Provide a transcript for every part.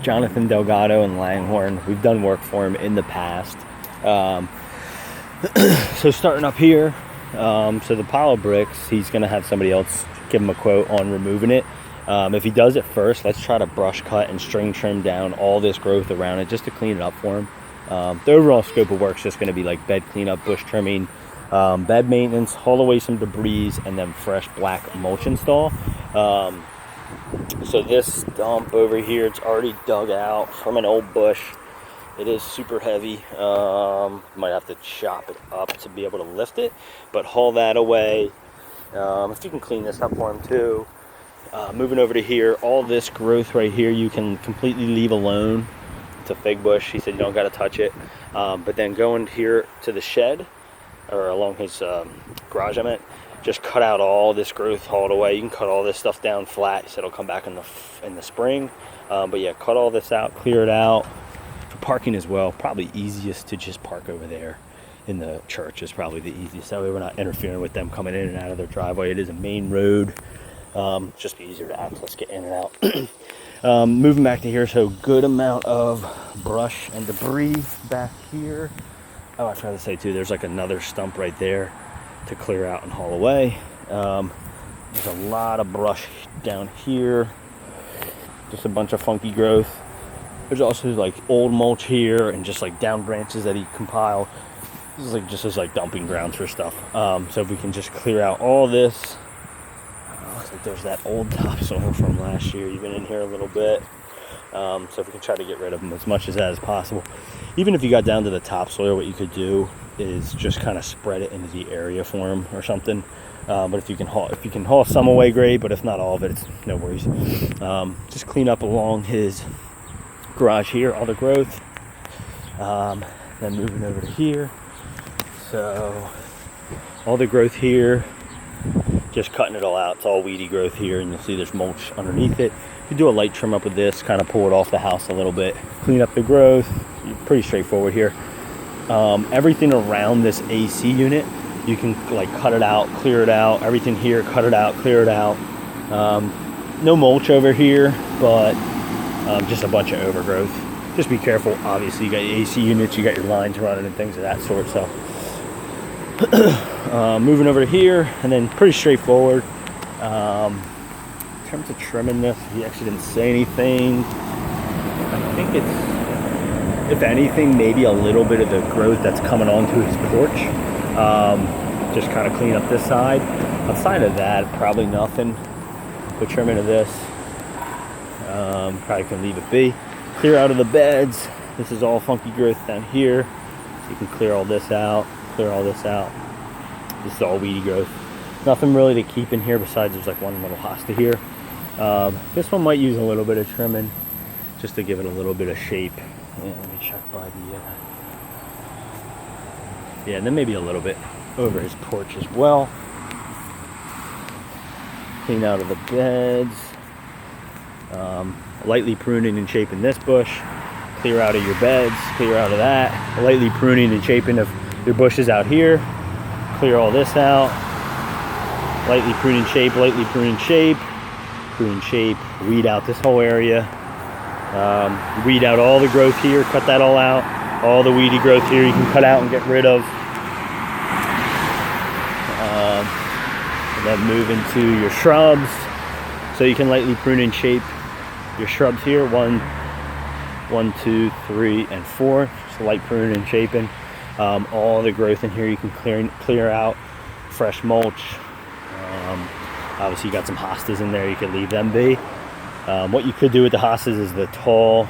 Jonathan Delgado and Langhorne. We've done work for him in the past. So starting up here, so the pile of bricks, he's going to have somebody else give him a quote on removing it. If he does it first, let's try to brush cut and string trim down all this growth around it just to clean it up for him. The overall scope of work is just going to be like bed cleanup, bush trimming, bed maintenance, haul away some debris, and then fresh black mulch install. So this dump over here, it's already dug out from an old bush. It is super heavy. Might have to chop it up to be able to lift it, but haul that away. If you can clean this up for him too. Moving over to here, all this growth right here you can completely leave alone. It's a fig bush. He said you don't got to touch it. But then going here to the shed, or along his garage, I meant, just cut out all this growth, haul it away. You can cut all this stuff down flat. He said it'll come back in the spring. But yeah, cut all this out, clear it out. For parking as well, probably easiest to just park over there in the church is probably the easiest. That way we're not interfering with them coming in and out of their driveway. It is a main road. Just be easier to access, get in and out. Moving back to here, so good amount of brush and debris back here. Oh, I forgot to say too, there's like another stump right there to clear out and haul away. There's a lot of brush down here, just a bunch of funky growth. There's also like old mulch here and just like down branches that he compiled. This is like just as like dumping grounds for stuff. So if we can just clear out all this. Looks like there's that old topsoil from last year even in here a little bit. So if we can try to get rid of them as much as that as possible. Even if you got down to the topsoil, what you could do is just kind of spread it into the area for him or something. But if you can haul some away, great. But if not all of it, it's no worries. Just clean up along his garage here, all the growth. Then moving over to here. So all the growth here, just cutting it all out. It's all weedy growth here, and you'll see there's mulch underneath it. You do a light trim up with this, kind of pull it off the house a little bit, clean up the growth. Pretty straightforward here. Everything around this AC unit, you can like cut it out, clear it out. Everything here, cut it out, clear it out. No mulch over here, but just a bunch of overgrowth. Just be careful. Obviously, you got your AC units, you got your lines running and things of that sort. So moving over to here, and then pretty straightforward. In terms of trimming this, he actually didn't say anything. I think it's, if anything, maybe a little bit of the growth that's coming onto his porch. Just kind of clean up this side. Outside of that, probably nothing. The trimming of this, probably can leave it be. Clear out of the beds. This is all funky growth down here. So you can clear all this out, clear all this out. This is all weedy growth. Nothing really to keep in here besides there's like one little hosta here. This one might use a little bit of trimming just to give it a little bit of shape. Yeah, let me check by the yeah, and then maybe a little bit over his porch as well. Clean out of the beds. Lightly pruning and shaping this bush. Clear out of your beds, clear out of that. Lightly pruning and shaping of your bushes out here. Clear all this out. Lightly pruning shape, lightly pruning shape. Prune shape, weed out this whole area. Weed out all the growth here, cut that all out. All the weedy growth here you can cut out and get rid of. And then move into your shrubs. So you can lightly prune and shape your shrubs here. 1, 2, 3, and 4. Just light pruning and shaping. All the growth in here you can clear out. Fresh mulch. Obviously you got some hostas in there, you could leave them be. What you could do with the hostas is the tall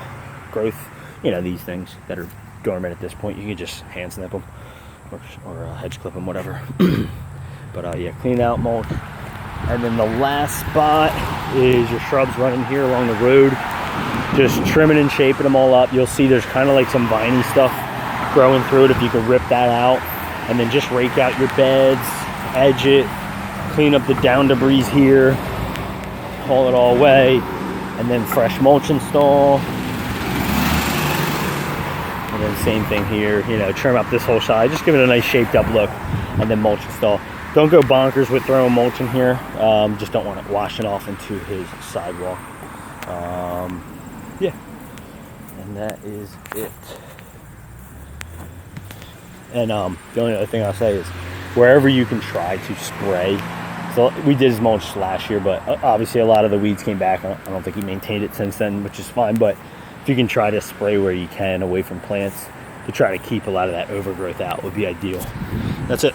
growth, you know, these things that are dormant at this point, you can just hand snip them or hedge clip them, whatever. But yeah, clean out mulch. And then the last spot is your shrubs running here along the road. Just trimming and shaping them all up. You'll see there's kind of like some viney stuff growing through it. If you can rip that out, and then just rake out your beds, edge it, clean up the down debris here, haul it all away, and then fresh mulch install. And then same thing here, you know, trim up this whole side, just give it a nice shaped up look, and then mulch install. Don't go bonkers with throwing mulch in here. Just don't want it washing off into his sidewalk. Yeah, And that is it. And the only other thing I'll say is, wherever you can try to spray. So we did his mulch last year, but obviously a lot of the weeds came back. I don't think he maintained it since then, which is fine. But if you can try to spray where you can away from plants to try to keep a lot of that overgrowth out, would be ideal. That's it.